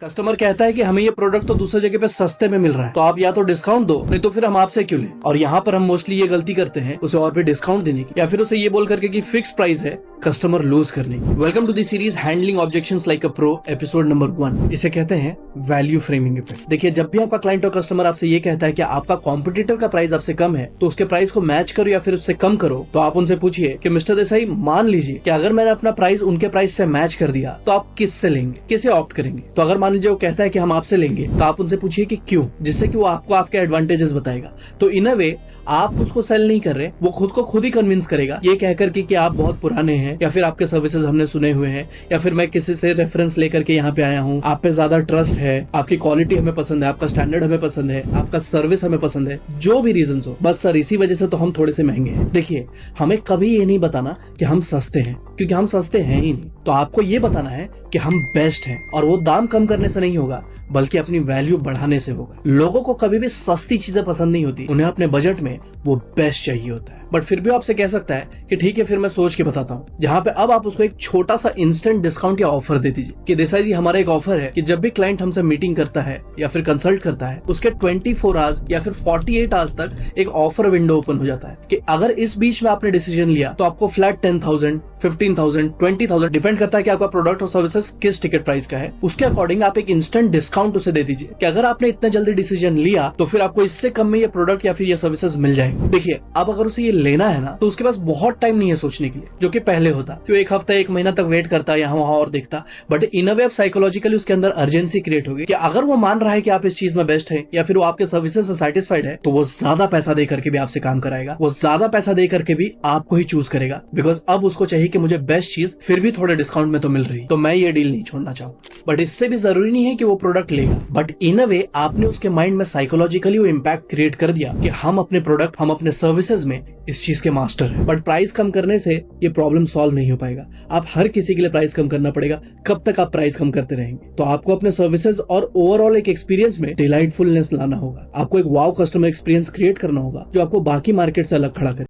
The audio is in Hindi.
कस्टमर कहता है कि हमें ये प्रोडक्ट तो दूसरी जगह पे सस्ते में मिल रहा है, तो आप या तो डिस्काउंट दो, नहीं तो फिर हम आपसे क्यों लें। और यहाँ पर हम मोस्टली ये गलती करते हैं उसे और भी डिस्काउंट देने की, या फिर उसे ये बोल करके कि फिक्स प्राइस है कस्टमर लूज करने की। Welcome to the series handling objections like a pro, episode number 1। इसे कहते हैं वैल्यू फ्रेमिंग इफेक्ट। देखिए, जब भी आपका क्लाइंट और कस्टमर आपसे ये कहता है कि आपका कॉम्पिटिटर का प्राइस आपसे कम है, तो उसके प्राइस को मैच करो या फिर उससे कम करो, तो आप उनसे पूछिए कि मिस्टर देसाई, मान लीजिए कि अगर मैंने अपना प्राइस उनके प्राइस से मैच कर दिया तो आप किससे लेंगे, किसे ऑप्ट करेंगे। तो अगर मान लीजिए वो कहता है कि हम आपसे लेंगे, तो आप उनसे पूछिए कि क्यों, जिससे कि वो आपको आपके एडवांटेजेस बताएगा। तो इन अ वे आप उसको सेल नहीं कर रहे, वो खुद को खुद ही कन्विंस करेगा ये कहकर कि आप बहुत पुराने हैं, या फिर आपके सर्विसेज हमने सुने हुए हैं, या फिर मैं किसी से रेफरेंस लेकर के यहाँ पे आया हूँ, आप पे ज्यादा ट्रस्ट है, आपकी क्वालिटी हमें पसंद है, आपका स्टैंडर्ड हमें पसंद है, आपका सर्विस हमें पसंद है, जो भी रीजन हो, बस सर इसी वजह से तो हम थोड़े से महंगे हैं। देखिए, हमें कभी ये नहीं बताना कि हम सस्ते हैं, क्योंकि हम सस्ते हैं ही नहीं। तो आपको ये बताना है कि हम बेस्ट हैं, और वो दाम कम करने से नहीं होगा, बल्कि अपनी वैल्यू बढ़ाने से होगा। लोगों को कभी भी सस्ती चीजें पसंद नहीं होती, उन्हें अपने बजट में वो बेस्ट चाहिए होता है। बट फिर भी आपसे कह सकता है कि ठीक है, फिर मैं सोच के बताता हूँ, जहाँ पे अब आप उसको एक छोटा सा इंस्टेंट डिस्काउंट या ऑफर दे दीजिए कि देसाई जी, हमारा एक ऑफर है कि जब भी क्लाइंट हमसे मीटिंग करता है या फिर कंसल्ट करता है, उसके 24 आवर्स या फिर 48 आवर्स तक एक ऑफर विंडो ओपन हो जाता है कि अगर इस बीच में आपने डिसीजन लिया तो आपको फ्लैट 10,000, 15,000, 20,000, डिपेंड करता है कि आपका प्रोडक्ट और सर्विसेज किस टिकट प्राइस का है, उसके अकॉर्डिंग आप एक इंस्टेंट डिस्काउंट उसे दे दीजिए कि अगर आपने इतना जल्दी डिसीजन लिया तो फिर आपको इससे कम में ये प्रोडक्ट या फिर ये सर्विसेज मिल जाएंगे। देखिए, अब अगर उसे ये लेना है ना, तो उसके पास बहुत टाइम नहीं है सोचने के लिए, जो कि पहले होता कि वो एक हफ्ता एक महीना तक वेट करता, यहाँ वहां और देखता। But in a way psychologically उसके अंदर अर्जेंसी क्रिएट होगी कि अगर वो मान रहा है कि आप इस चीज में बेस्ट है, या फिर वो आपके सर्विसेज से सेटिस्फाइड है, तो वो ज्यादा पैसा दे करके भी आपसे काम कराएगा, वो ज्यादा पैसा दे करके भी आपको ही चूज करेगा, बिकॉज अब उसको चाहिए कि मुझे बेस्ट चीज फिर भी थोड़े डिस्काउंट में तो मिल रही, तो मैं ये डील नहीं छोड़ना चाहूँ। बट इससे भी जरूरी नहीं है कि वो प्रोडक्ट लेगा, बट इन अ वे आपने उसके माइंड में साइकोलॉजिकली वो इम्पैक्ट क्रिएट कर दिया कि हम अपने प्रोडक्ट, हम अपने सर्विसेज में इस चीज के मास्टर हैं। बट प्राइस कम करने से ये प्रॉब्लम सॉल्व नहीं हो पाएगा। आप हर किसी के लिए प्राइस कम करना पड़ेगा। कब तक आप प्राइस कम करते रहेंगे? तो आपको अपने सर्विसेज और ओवरऑल एक एक्सपीरियंस में डिलाइटफुलनेस लाना होगा। आपको एक वाव कस्टमर एक्सपीरियंस क्रिएट करना होगा, जो आपको बाकी मार्केट से अलग खड़ा करे।